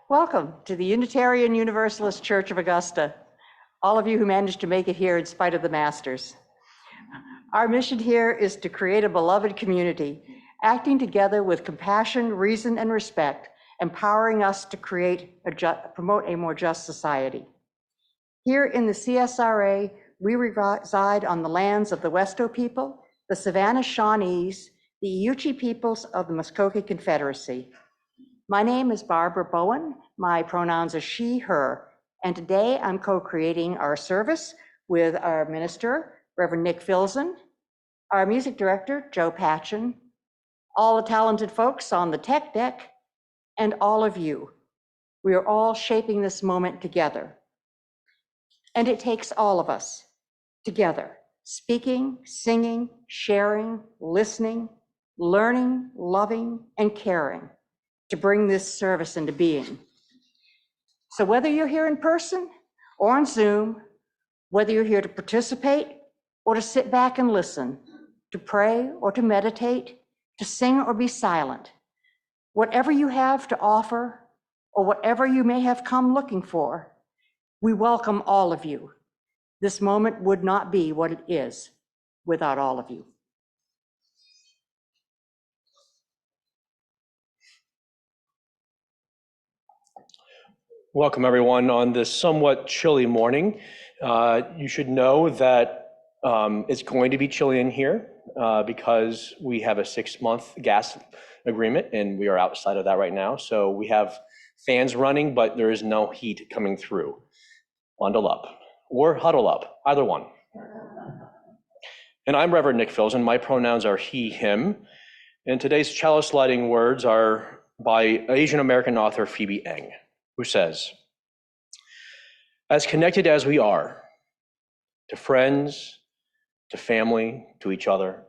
Welcome to the Unitarian Universalist Church of Augusta, all of you who managed to make it here in spite of the masters. Our mission here is to create a beloved community, acting together with compassion, reason, and respect, empowering us to promote a more just society. Here in the CSRA, we reside on the lands of the Westo people, the Savannah Shawnees, the Yuchi peoples of the Muskogee Confederacy. My name is Barbara Bowen. My pronouns are she, her, and today I'm co-creating our service with our minister, Rev Nic Filzen, our music director, Joe Patchen, all the talented folks on the tech deck, and all of you. We are all shaping this moment together. And it takes all of us together, speaking, singing, sharing, listening, learning, loving, and caring, to bring this service into being. So whether you're here in person or on Zoom, whether you're here to participate or to sit back and listen, to pray or to meditate, to sing or be silent, whatever you have to offer or whatever you may have come looking for, we welcome all of you. This moment would not be what it is without all of you. Welcome everyone on this somewhat chilly morning. You should know that it's going to be chilly in here because we have a 6-month gas agreement and we are outside of that right now. So we have fans running, but there is no heat coming through. Bundle up or huddle up, either one. And I'm Rev Nic Filzen. My pronouns are he, him. And today's chalice lighting words are by Asian American author Phoebe Eng, who says, "As connected as we are, to friends, to family, to each other,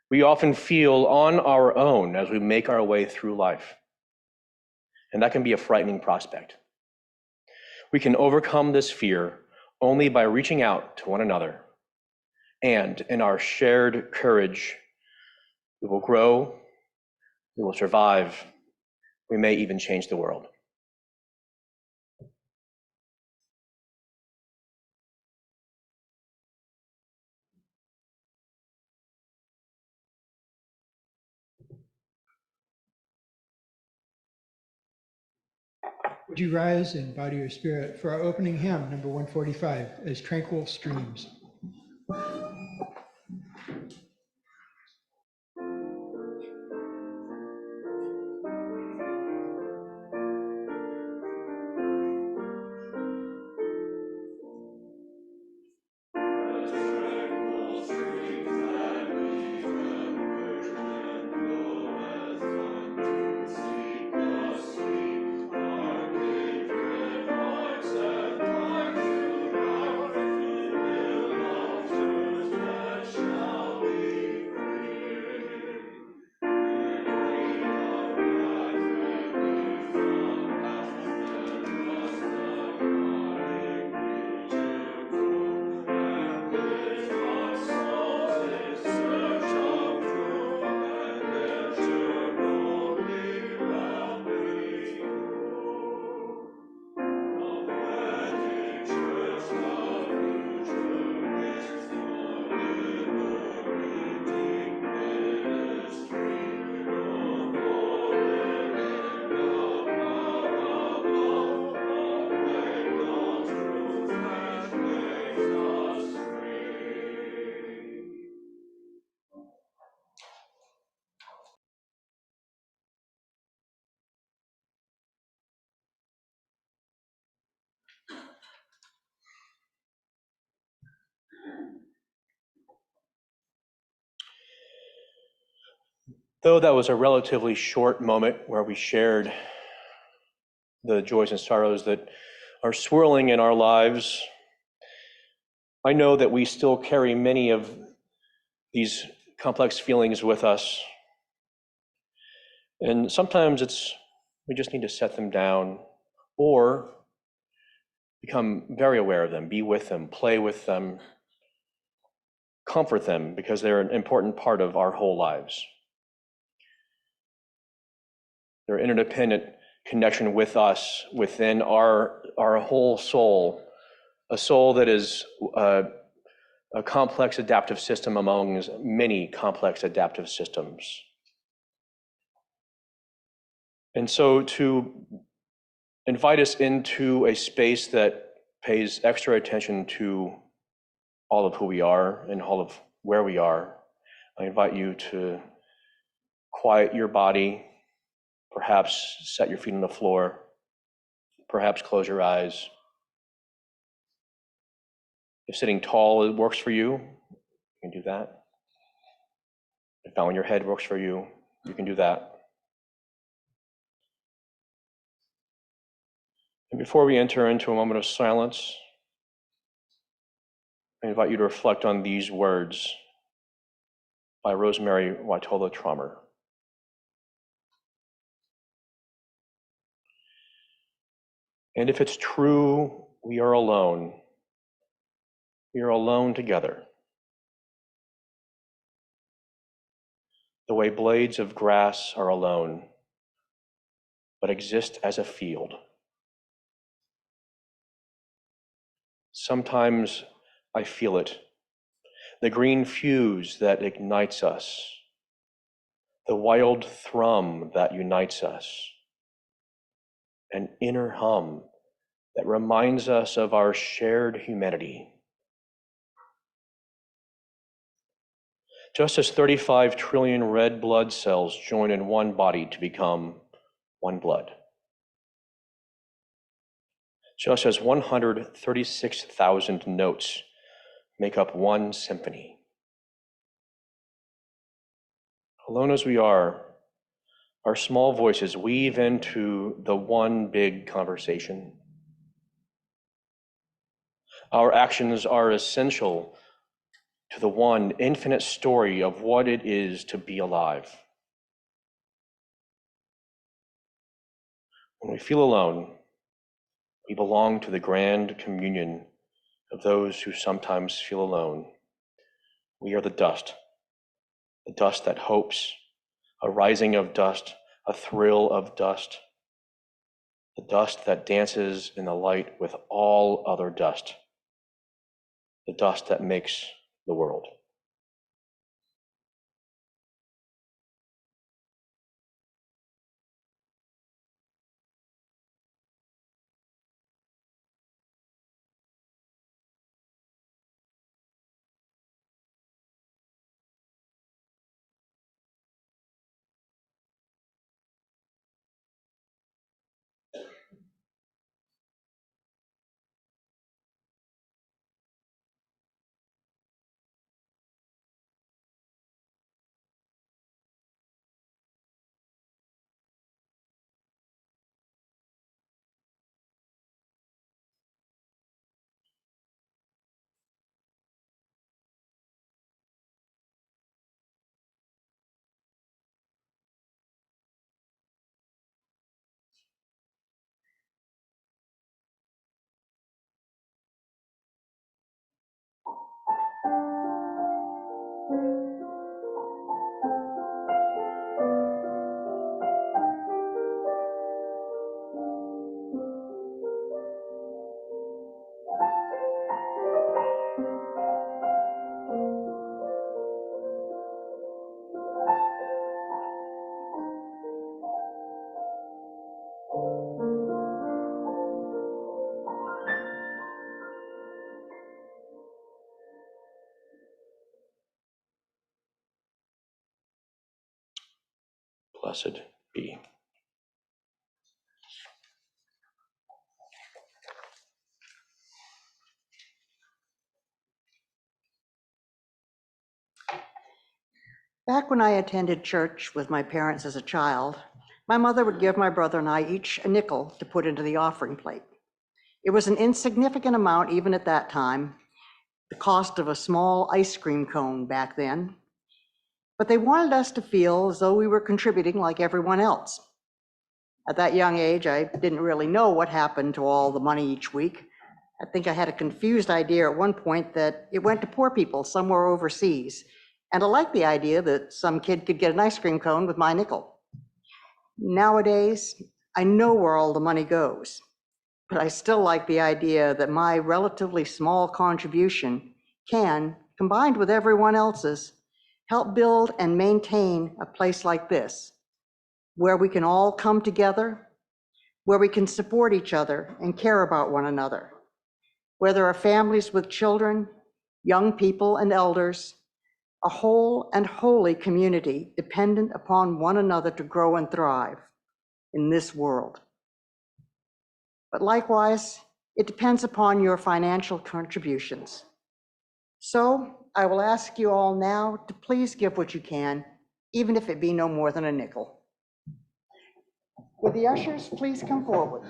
we often feel on our own as we make our way through life. And that can be a frightening prospect. We can overcome this fear only by reaching out to one another. And in our shared courage, we will grow, we will survive, we may even change the world." Would you rise and bow to your spirit for our opening hymn, number 145, As Tranquil Streams. Though that was a relatively short moment where we shared the joys and sorrows that are swirling in our lives, I know that we still carry many of these complex feelings with us. And sometimes we just need to set them down or become very aware of them, be with them, play with them, comfort them, because they're an important part of our whole lives. They're interdependent connection with us within our whole soul, a soul that is a complex adaptive system among many complex adaptive systems. And so to invite us into a space that pays extra attention to all of who we are and all of where we are, I invite you to quiet your body, perhaps set your feet on the floor, perhaps close your eyes. If sitting tall works for you, you can do that. If bowing your head works for you, you can do that. And before we enter into a moment of silence, I invite you to reflect on these words by Rosemary Waitola Trommer. And if it's true, we are alone. We are alone together. The way blades of grass are alone, but exist as a field. Sometimes I feel it, the green fuse that ignites us, the wild thrum that unites us, an inner hum that reminds us of our shared humanity. Just as 35 trillion red blood cells join in one body to become one blood. Just as 136,000 notes make up one symphony. Alone as we are, our small voices weave into the one big conversation. Our actions are essential to the one infinite story of what it is to be alive. When we feel alone, we belong to the grand communion of those who sometimes feel alone. We are the dust that hopes, a rising of dust, a thrill of dust, the dust that dances in the light with all other dust, the dust that makes the world. Blessed be. Back when I attended church with my parents as a child, my mother would give my brother and I each a nickel to put into the offering plate. It was an insignificant amount even at that time, the cost of a small ice cream cone back then. But they wanted us to feel as though we were contributing like everyone else. At that young age, I didn't really know what happened to all the money each week. I think I had a confused idea at one point that it went to poor people somewhere overseas. And I liked the idea that some kid could get an ice cream cone with my nickel. Nowadays, I know where all the money goes, but I still like the idea that my relatively small contribution can, combined with everyone else's, help build and maintain a place like this, where we can all come together, where we can support each other and care about one another, where there are families with children, young people and elders, a whole and holy community dependent upon one another to grow and thrive in this world. But likewise, it depends upon your financial contributions. So I will ask you all now to please give what you can, even if it be no more than a nickel. Would the ushers please come forward?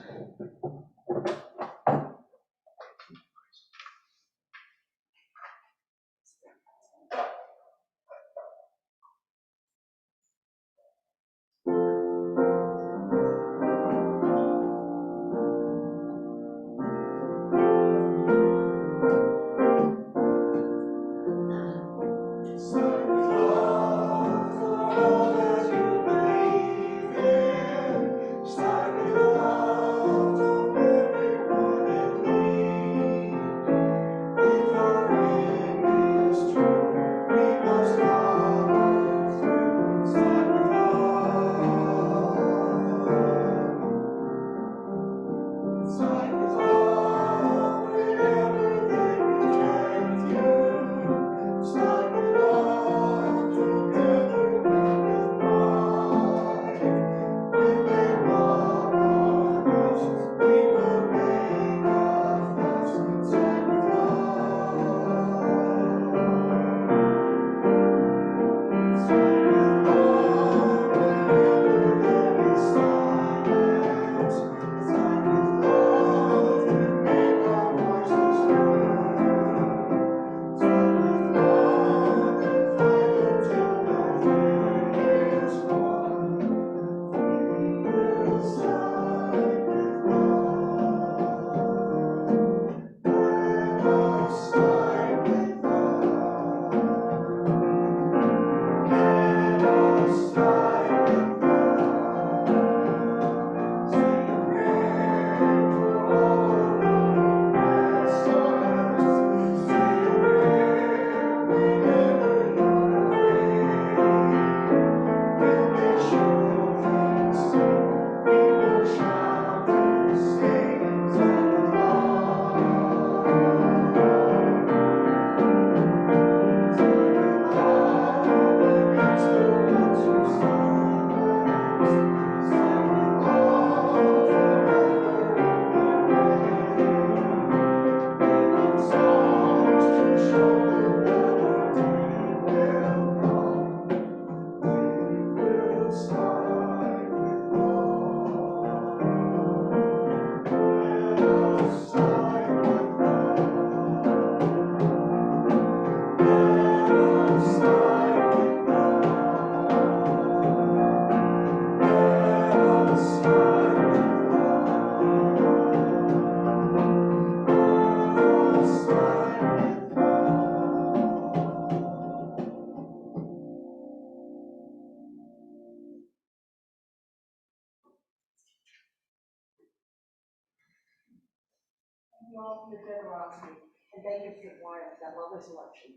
You all for your generosity, and thank you for that lovely selection.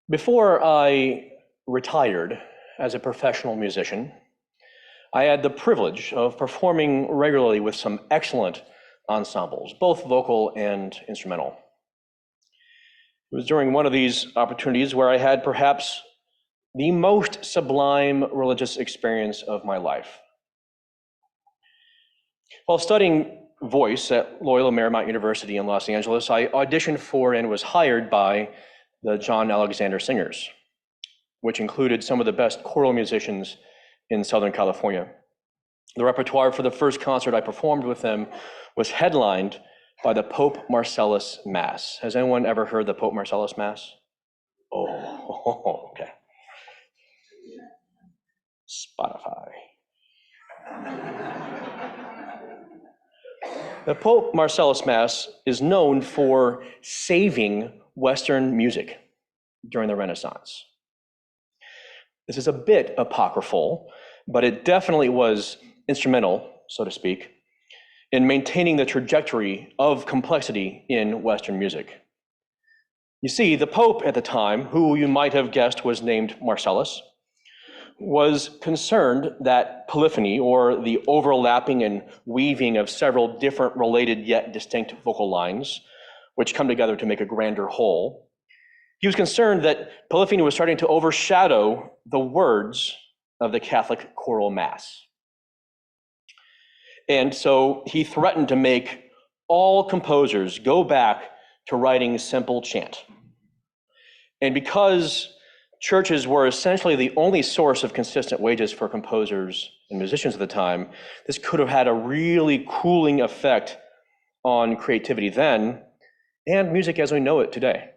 Before I retired as a professional musician, I had the privilege of performing regularly with some excellent ensembles, both vocal and instrumental. It was during one of these opportunities where I had perhaps the most sublime religious experience of my life. While studying voice at Loyola Marymount University in Los Angeles, I auditioned for and was hired by the John Alexander Singers, which included some of the best choral musicians in Southern California. The repertoire for the first concert I performed with them was headlined by the Pope Marcellus Mass. Has anyone ever heard the Pope Marcellus Mass? Oh, okay. Spotify. The Pope Marcellus Mass is known for saving Western music during the Renaissance. This is a bit apocryphal, but it definitely was instrumental, so to speak, in maintaining the trajectory of complexity in Western music. You see, the Pope at the time, who you might have guessed was named Marcellus, was concerned that polyphony, or the overlapping and weaving of several different related yet distinct vocal lines, which come together to make a grander whole, he was concerned that polyphony was starting to overshadow the words of the Catholic choral Mass. And so he threatened to make all composers go back to writing simple chant. And because churches were essentially the only source of consistent wages for composers and musicians at the time, this could have had a really cooling effect on creativity then and music as we know it today.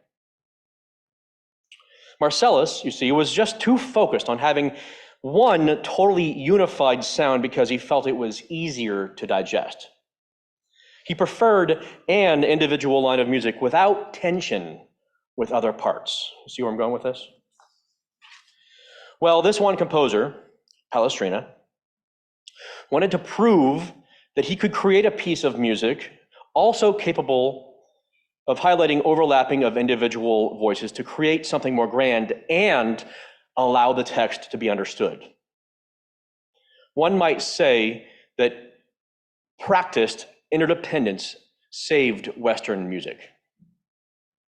Marcellus, you see, was just too focused on having one totally unified sound because he felt it was easier to digest. He preferred an individual line of music without tension with other parts. See where I'm going with this? Well, this one composer, Palestrina, wanted to prove that he could create a piece of music also capable of highlighting overlapping of individual voices to create something more grand and allow the text to be understood. One might say that practiced interdependence saved Western music.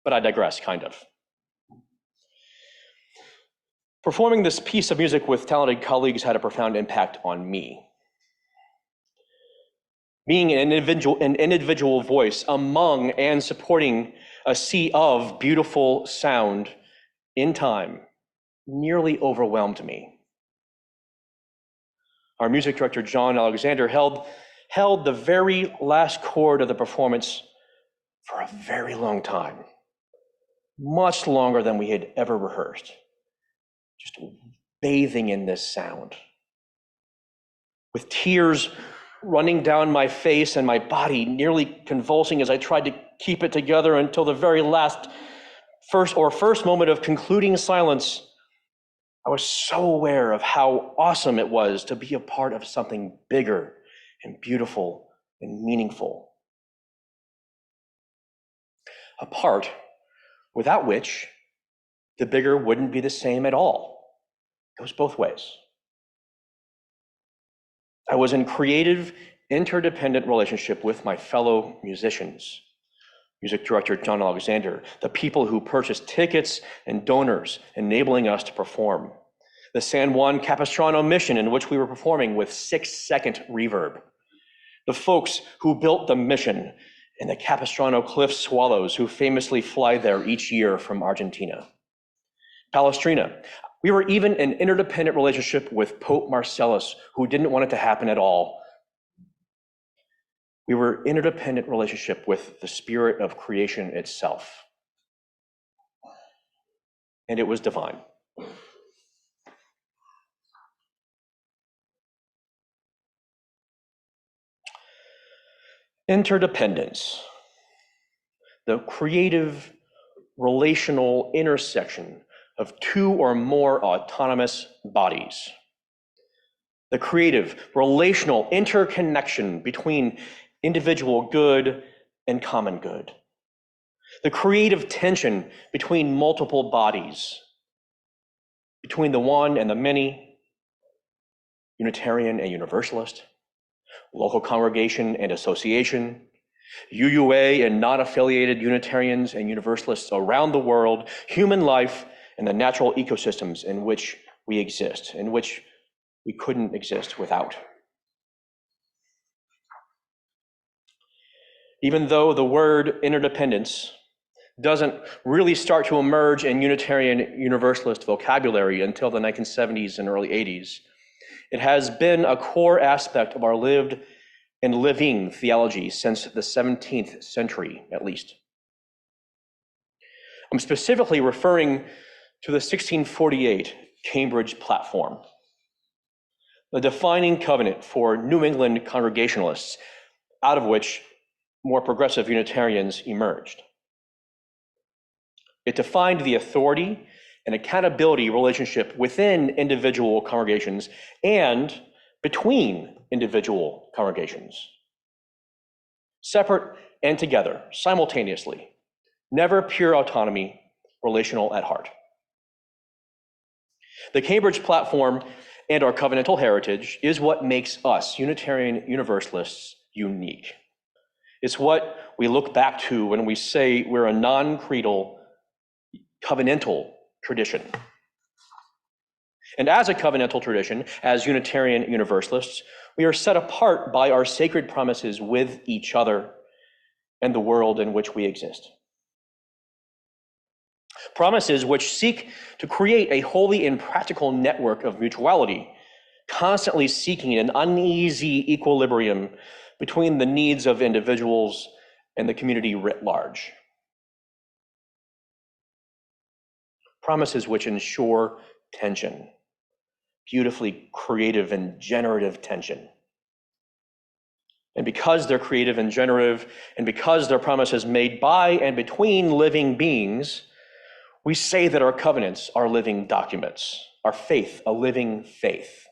But I digress, kind of. Performing this piece of music with talented colleagues had a profound impact on me. Being an individual voice among and supporting a sea of beautiful sound in time nearly overwhelmed me. Our music director, John Alexander, held the very last chord of the performance for a very long time, much longer than we had ever rehearsed, just bathing in this sound. With tears running down my face and my body nearly convulsing as I tried to keep it together until the very last first moment of concluding silence, I was so aware of how awesome it was to be a part of something bigger and beautiful and meaningful. A part without which the bigger wouldn't be the same at all. It goes both ways. I was in creative, interdependent relationship with my fellow musicians. Music director John Alexander, the people who purchased tickets and donors, enabling us to perform. The San Juan Capistrano mission in which we were performing with 6-second reverb. The folks who built the mission and the Capistrano Cliff Swallows who famously fly there each year from Argentina. Palestrina. We were even in an interdependent relationship with Pope Marcellus, who didn't want it to happen at all. We were in an interdependent relationship with the spirit of creation itself. And it was divine. Interdependence, the creative, relational intersection of two or more autonomous bodies. The creative, relational interconnection between individual good and common good. The creative tension between multiple bodies, between the one and the many, Unitarian and Universalist, local congregation and association, UUA and non-affiliated Unitarians and Universalists around the world, human life, and the natural ecosystems in which we exist, in which we couldn't exist without. Even though the word interdependence doesn't really start to emerge in Unitarian Universalist vocabulary until the 1970s and early 80s, it has been a core aspect of our lived and living theology since the 17th century, at least. I'm specifically referring to the 1648 Cambridge Platform, the defining covenant for New England Congregationalists, out of which more progressive Unitarians emerged. It defined the authority and accountability relationship within individual congregations and between individual congregations, separate and together, simultaneously, never pure autonomy, relational at heart. The Cambridge Platform and our covenantal heritage is what makes us, Unitarian Universalists, unique. It's what we look back to when we say we're a non-creedal, covenantal tradition. And as a covenantal tradition, as Unitarian Universalists, we are set apart by our sacred promises with each other and the world in which we exist. Promises which seek to create a holy and practical network of mutuality, constantly seeking an uneasy equilibrium between the needs of individuals and the community writ large. Promises which ensure tension, beautifully creative and generative tension. And because they're creative and generative, and because they're promises made by and between living beings, we say that our covenants are living documents, our faith a living faith.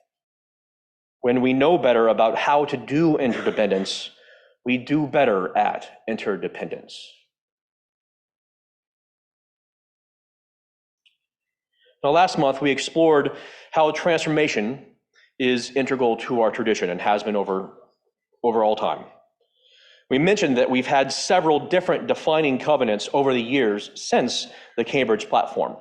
When we know better about how to do interdependence, we do better at interdependence. Now, last month, we explored how transformation is integral to our tradition and has been over all time. We mentioned that we've had several different defining covenants over the years since the Cambridge Platform.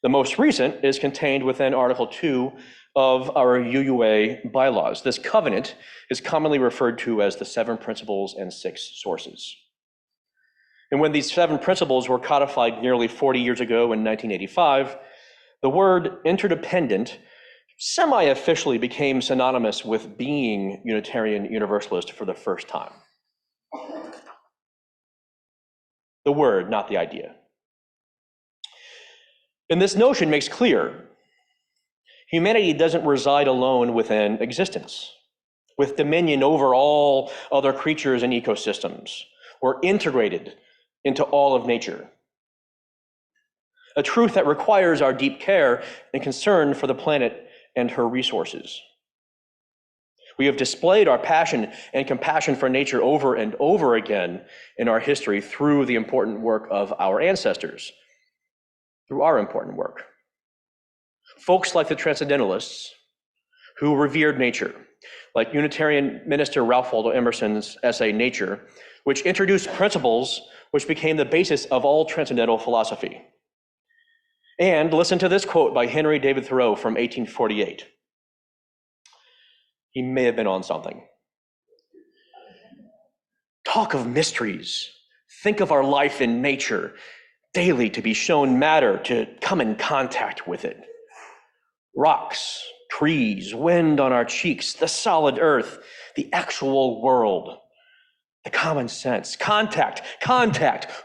The most recent is contained within Article 2 of our UUA bylaws. This covenant is commonly referred to as the 7 principles and 6 sources. And when these 7 principles were codified nearly 40 years ago in 1985, the word interdependent semi-officially became synonymous with being Unitarian Universalist for the first time. The word, not the idea. And this notion makes clear humanity doesn't reside alone within existence, with dominion over all other creatures and ecosystems. We're integrated into all of nature. A truth that requires our deep care and concern for the planet and her resources. We have displayed our passion and compassion for nature over and over again in our history through the important work of our ancestors, through our important work. Folks like the Transcendentalists who revered nature, like Unitarian minister Ralph Waldo Emerson's essay, Nature, which introduced principles which became the basis of all transcendental philosophy. And listen to this quote by Henry David Thoreau from 1848. He may have been on something. Talk of mysteries. Think of our life in nature, daily to be shown matter, to come in contact with it. Rocks, trees, wind on our cheeks, the solid earth, the actual world, the common sense. Contact.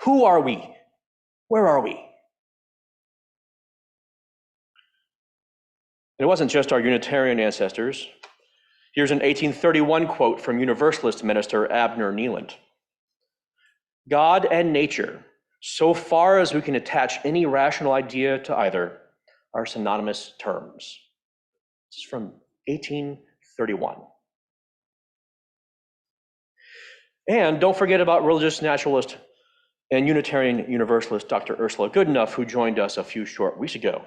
Who are we? Where are we? It wasn't just our Unitarian ancestors. Here's an 1831 quote from Universalist minister Abner Neeland. God and nature, so far as we can attach any rational idea to either, are synonymous terms. This is from 1831. And don't forget about religious naturalist and Unitarian Universalist Dr. Ursula Goodenough, who joined us a few short weeks ago,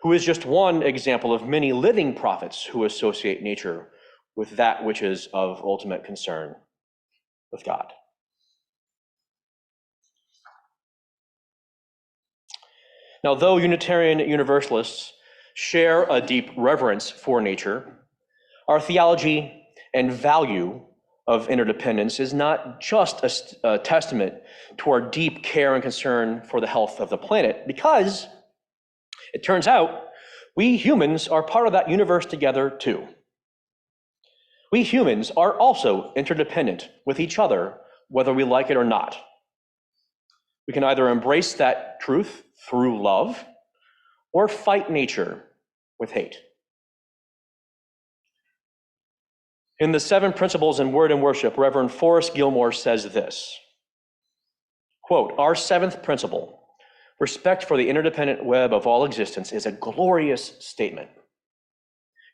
who is just one example of many living prophets who associate nature with that which is of ultimate concern with God. Now, though Unitarian Universalists share a deep reverence for nature, our theology and value of interdependence is not just a testament to our deep care and concern for the health of the planet, because it turns out we humans are part of that universe together too. We humans are also interdependent with each other, whether we like it or not. We can either embrace that truth through love or fight nature with hate. In the 7 Principles in Word and Worship, Reverend Forrest Gilmore says this, quote, "Our 7th principle, respect for the interdependent web of all existence, is a glorious statement.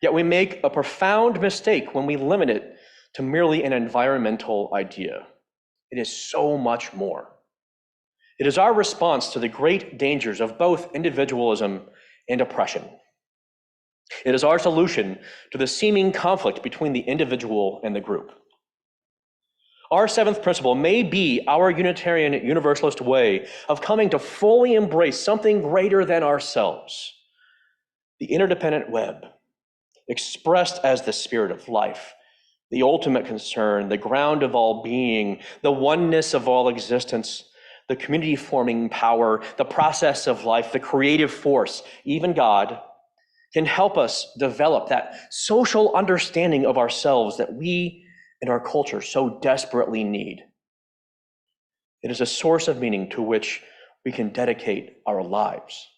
Yet we make a profound mistake when we limit it to merely an environmental idea. It is so much more. It is our response to the great dangers of both individualism and oppression. It is our solution to the seeming conflict between the individual and the group. Our 7th principle may be our Unitarian Universalist way of coming to fully embrace something greater than ourselves, the interdependent web, expressed as the spirit of life, the ultimate concern, the ground of all being, the oneness of all existence, the community-forming power, the process of life, the creative force, even God, can help us develop that social understanding of ourselves that we and our culture so desperately need. It is a source of meaning to which we can dedicate our lives."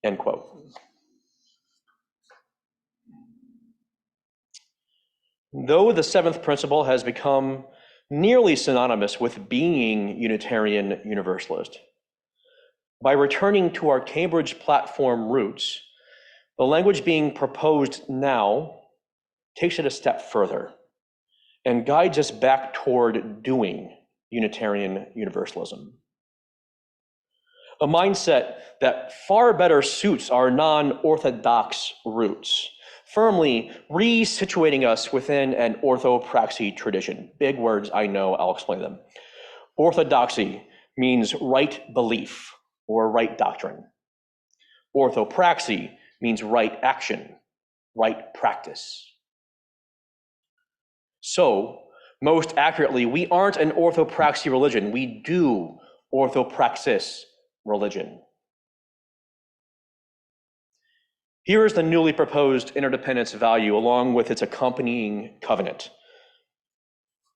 End quote. Though the 7th principle has become nearly synonymous with being Unitarian Universalist, by returning to our Cambridge platform roots, the language being proposed now takes it a step further and guides us back toward doing Unitarian Universalism. A mindset that far better suits our non-orthodox roots, firmly resituating us within an orthopraxy tradition. Big words, I know, I'll explain them. Orthodoxy means right belief or right doctrine. Orthopraxy means right action, right practice. So, most accurately, we aren't an orthopraxy religion. We do orthopraxis religion. Here is the newly proposed interdependence value along with its accompanying covenant.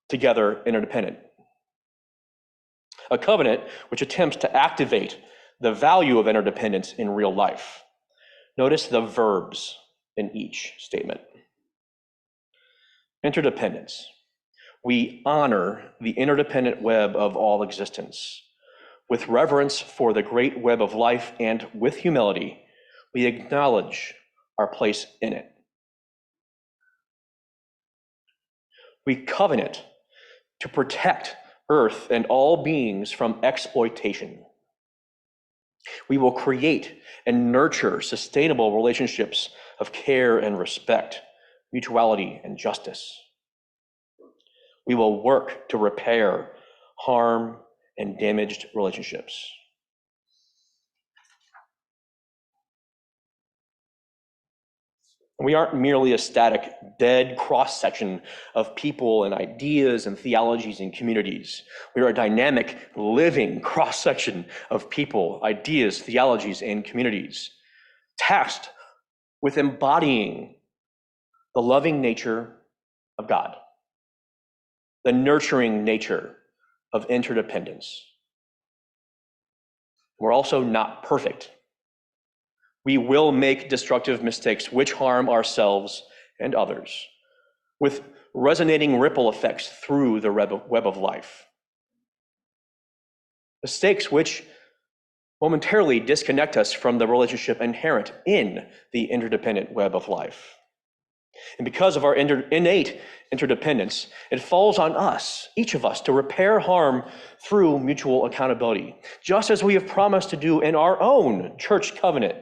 Together, interdependent. A covenant which attempts to activate the value of interdependence in real life. Notice the verbs in each statement. Interdependence. We honor the interdependent web of all existence. With reverence for the great web of life and with humility, we acknowledge our place in it. We covenant to protect Earth and all beings from exploitation. We will create and nurture sustainable relationships of care and respect, mutuality and justice. We will work to repair harm and damaged relationships. We aren't merely a static, dead cross-section of people and ideas and theologies and communities. We are a dynamic, living cross-section of people, ideas, theologies, and communities, tasked with embodying the loving nature of God, the nurturing nature of interdependence. We're also not perfect. We will make destructive mistakes which harm ourselves and others, with resonating ripple effects through the web of life. Mistakes which momentarily disconnect us from the relationship inherent in the interdependent web of life. And because of our innate interdependence, it falls on us, each of us, to repair harm through mutual accountability, just as we have promised to do in our own church covenant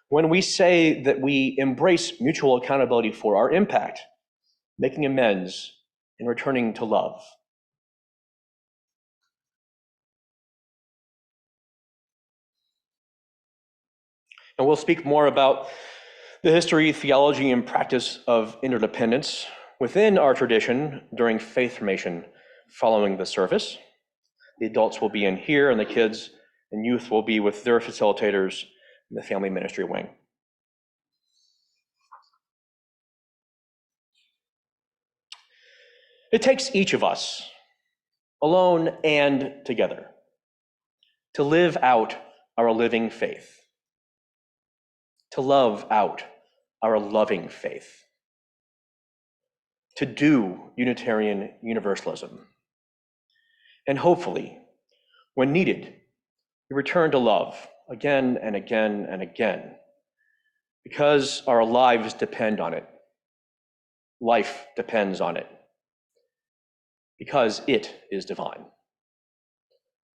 when we say that we embrace mutual accountability for our impact, making amends, and returning to love. And we'll speak more about the history, theology, and practice of interdependence within our tradition during faith formation following the service. The adults will be in here, and the kids and youth will be with their facilitators in the family ministry wing. It takes each of us, alone and together, to live out our living faith, to love out our loving faith, to do Unitarian Universalism. And hopefully, when needed, we return to love again and again and again, because our lives depend on it. Life depends on it, because it is divine.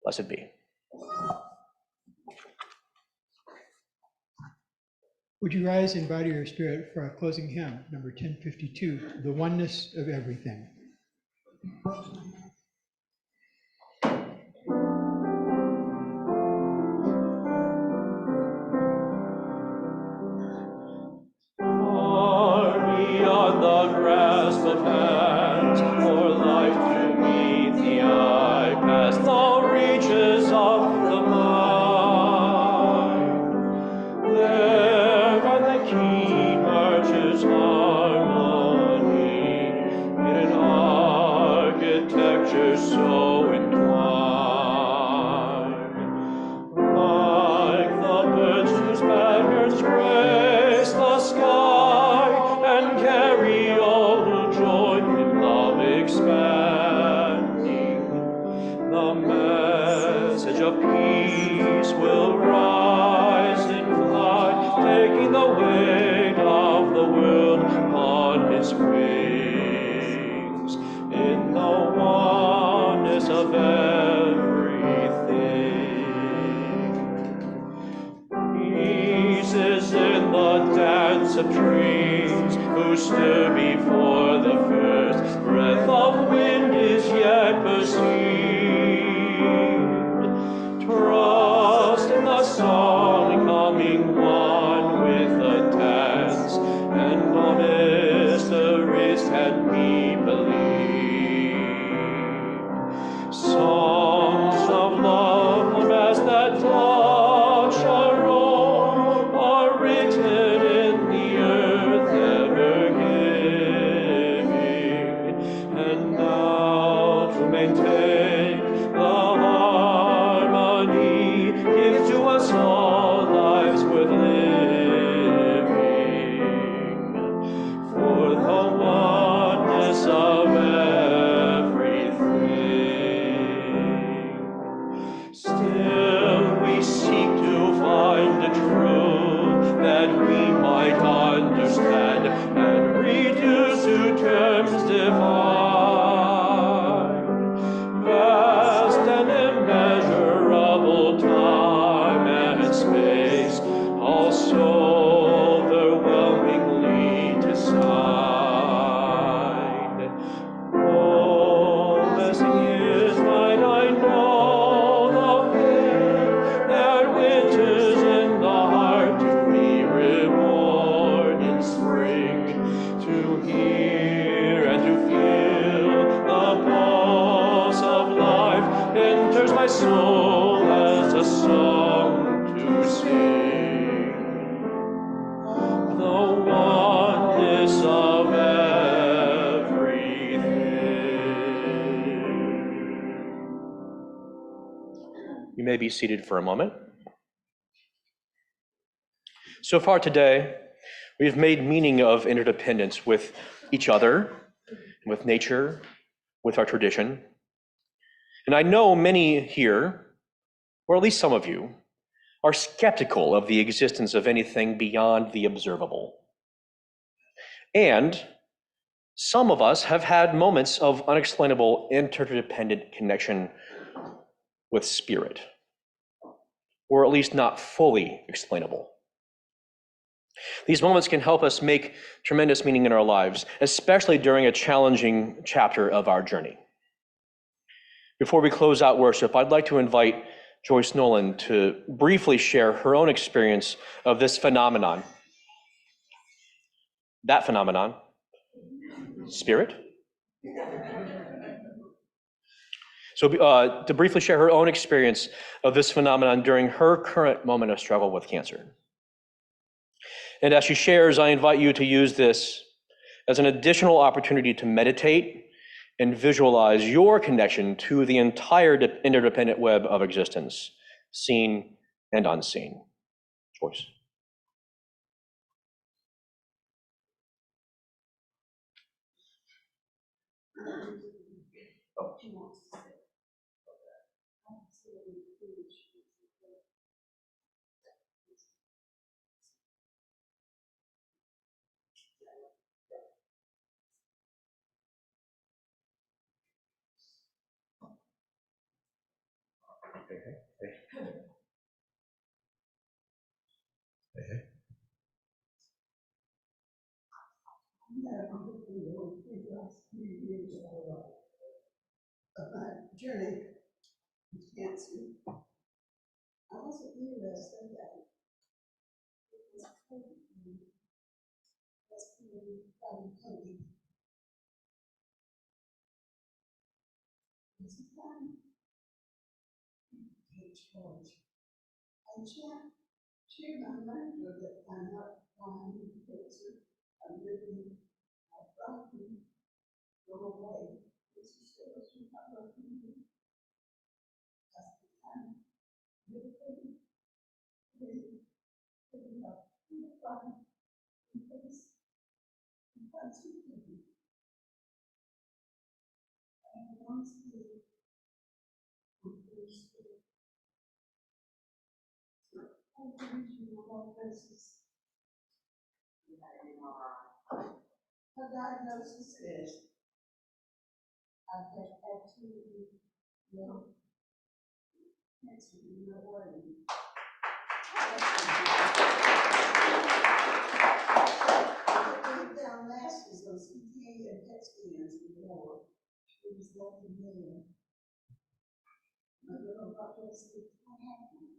Blessed be. Would you rise in body or spirit for our closing hymn, number 1052, The Oneness of Everything. Far beyond the grasp of hands, for life to meet the eye, past the reaches of the mind. There on the key marches harmony in an architecture so entwined. Like the birds whose patterns grace the sky and carry all who join in love expanding, the message of peace will rise and fly, taking the weight of the world upon his wings, in the oneness of everything. Peace is in the dance of trees, who stir before the first breath of wind is yet perceived. Trust in the song coming one with the dance, and honest the wrist had me believe. Songs of love as that touch our own are written in the earth ever giving, and now to maintain the harmony, give to us all lives worth living, for the oneness of everything. Still we seek to find the truth that we might understand and reduce to terms divine. Vast and immeasurable time and space, also overwhelmingly designed. Oh, blessing is might I know the faith that winters in the heart to be reborn in spring, to hear and to feel the pulse of life enters my soul as a song to sing. The oneness of everything. You may be seated for a moment. So far today, we have made meaning of interdependence with each other, with nature, with our tradition. And I know many here, or at least some of you, are skeptical of the existence of anything beyond the observable. And some of us have had moments of unexplainable interdependent connection with spirit, or at least not fully explainable. These moments can help us make tremendous meaning in our lives, especially during a challenging chapter of our journey. Before we close out worship, I'd like to invite Joyce Nolan to briefly share her own experience of this phenomenon. That phenomenon, spirit. So to briefly share her own experience of this phenomenon during her current moment of struggle with cancer. And as she shares, I invite you to use this as an additional opportunity to meditate and visualize your connection to the entire interdependent web of existence, seen and unseen. Joyce. Of my journey with cancer, I wasn't interested that it was COVID. That's probably COVID. It's a time to take charge. I share my mantra that I'm not dying of cancer. I'm living my problem go away. This is still a problem. That's the time. Living up to the problem. Because and once you her diagnosis is I've had absolutely no cancer in my brain. I put down masters on CTA and PET scans before. It was nothing there. I don't know about this. What happened?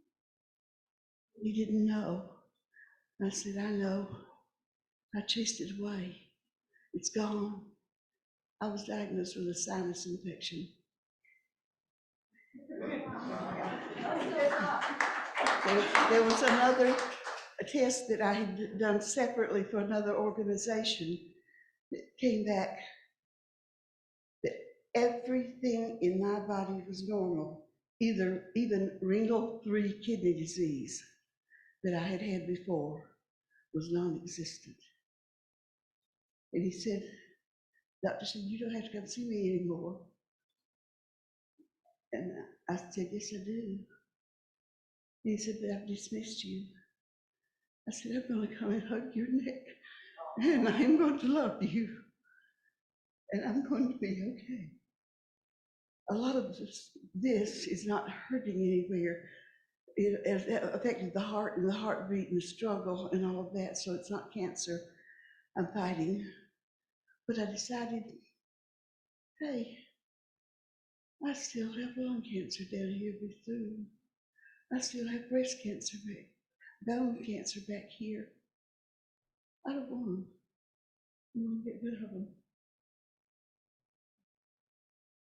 You didn't know. I said, I know. I chased it away. It's gone. I was diagnosed with a sinus infection. There was another test that I had done separately for another organization that came back that everything in my body was normal, even renal 3 kidney disease that I had had before was non-existent. And he said, doctor said, you don't have to come see me anymore. And I said, yes, I do. And he said, but I've dismissed you. I said, I'm going to come and hug your neck, and I'm going to love you, and I'm going to be okay. A lot of this is not hurting anywhere. It affected the heart and the heartbeat and the struggle and all of that, so it's not cancer I'm fighting. But I decided, hey, I still have lung cancer down here through. I still have breast cancer back, bone cancer back here. I don't want them. I want to get rid of them.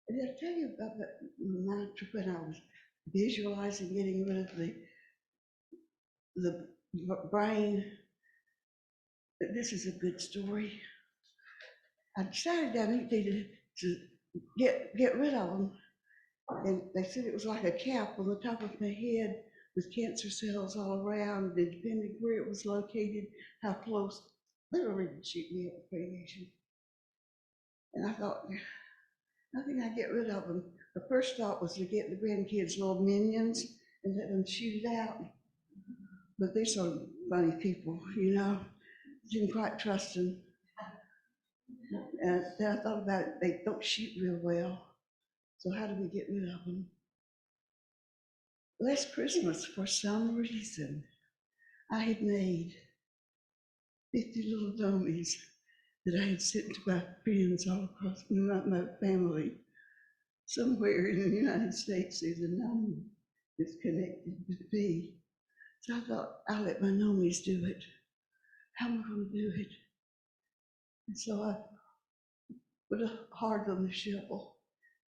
Did I tell you about that mantra when I was visualizing getting rid of the brain? This is a good story. I decided I needed to get rid of them. And they said it was like a cap on the top of my head with cancer cells all around, and depending where it was located, how close, they were ready to shoot me up with radiation. And I thought, I think I get rid of them. The first thought was to get the grandkids little minions and let them shoot it out. But they're so funny people, you know. Didn't quite trust them. And then I thought about it, they don't shoot real well. So how do we get rid of them? Last Christmas, for some reason, I had made 50 little dummies that I had sent to my friends all across my family. Somewhere in the United States, there's a number that's connected with me. So I thought, I'll let my normies do it. How am I going to do it? And so I put a hard on the shovel,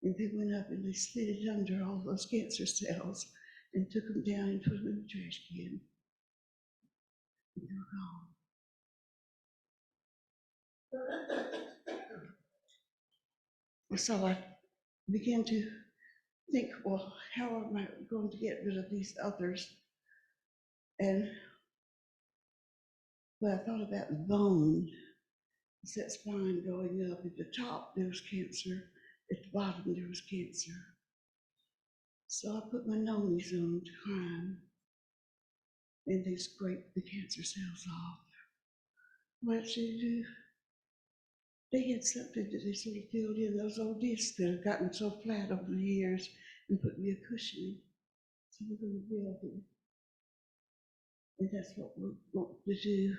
and they went up and they slid it under all those cancer cells and took them down and put them in the trash can. And they were gone. So I began to think, well, how am I going to get rid of these others? And when I thought about the bone, it's that spine going up. At the top, there was cancer. At the bottom, there was cancer. So I put my nose on to climb, and they scraped the cancer cells off. What did they do? They had something that they sort of filled in those old discs that have gotten so flat over the years and put me a cushioning. So we're going to build it. And that's what we want to do.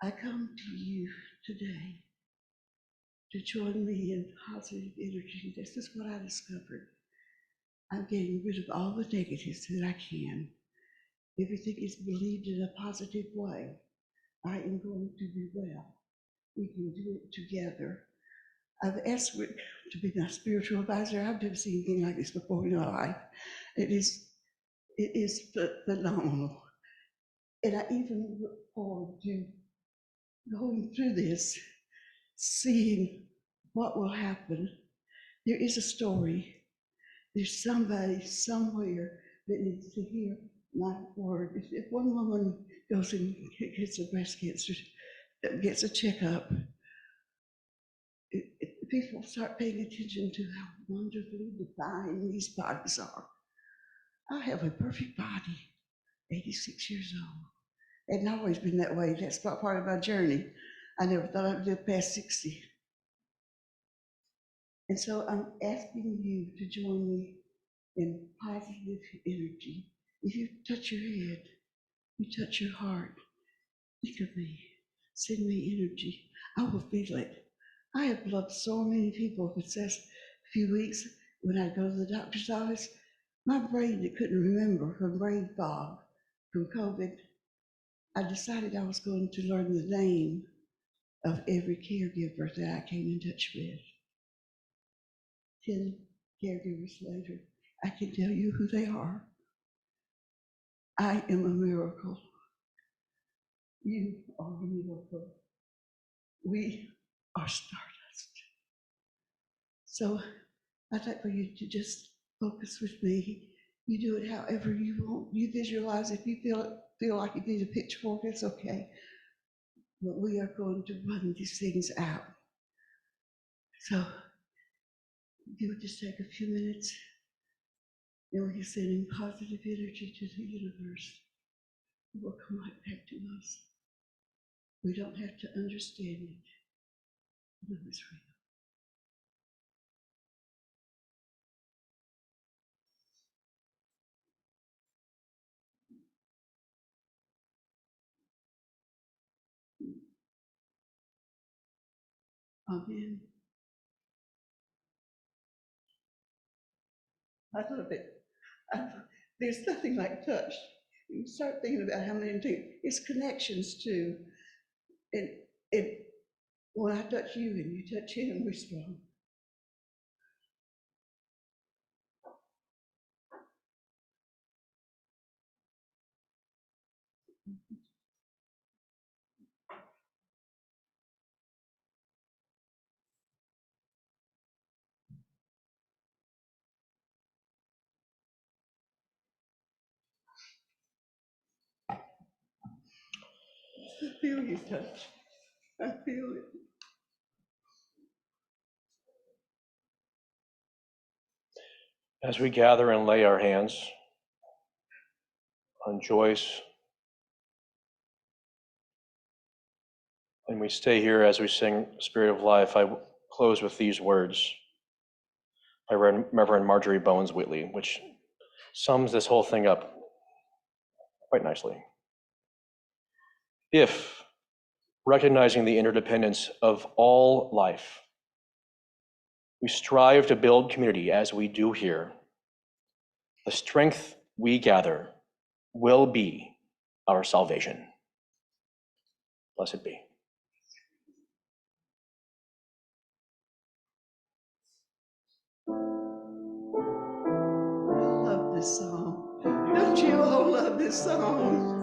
I come to you today to join me in positive energy. This is what I discovered. I'm getting rid of all the negatives that I can. Everything is believed in a positive way. I am going to be well. We can do it together. I've asked Rick to be my spiritual advisor. I've never seen anything like this before in my life. It is phenomenal. And I even look forward to going through this, seeing what will happen. There is a story. There's somebody somewhere that needs to hear my word. If one woman goes and gets a breast cancer, gets a checkup, people start paying attention to how wonderfully divine these bodies are. I have a perfect body, 86 years old. It's always been that way. That's not part of my journey. I never thought I'd live past 60. And so I'm asking you to join me in positive energy. If you touch your head, you touch your heart, think of me, send me energy. I will feel it. I have loved so many people. If it says a few weeks when I go to the doctor's office, my brain that couldn't remember from brain fog, from COVID, I decided I was going to learn the name of every caregiver that I came in touch with. 10 caregivers later, I can tell you who they are. I am a miracle. You are a miracle. We are stardust. So I'd like for you to just focus with me. You do it however you want. You visualize. If you feel like you need a pitchfork, it's okay. But we are going to run these things out. So you would just take a few minutes, and we're sending positive energy to the universe. It will come right back to us. We don't have to understand it. No, it's real. Amen. I love it. There's nothing like touch. You start thinking about how many things. It's connections too. And when I touch you and you touch him, we're strong. I feel your touch. I feel it. As we gather and lay our hands on Joyce, And we stay here as we sing Spirit of Life. I close with these words by Reverend Marjorie Bones Whitley, which sums this whole thing up quite nicely. If, recognizing the interdependence of all life, we strive to build community as we do here, the strength we gather will be our salvation. Blessed be. Love this song. Don't you all love this song?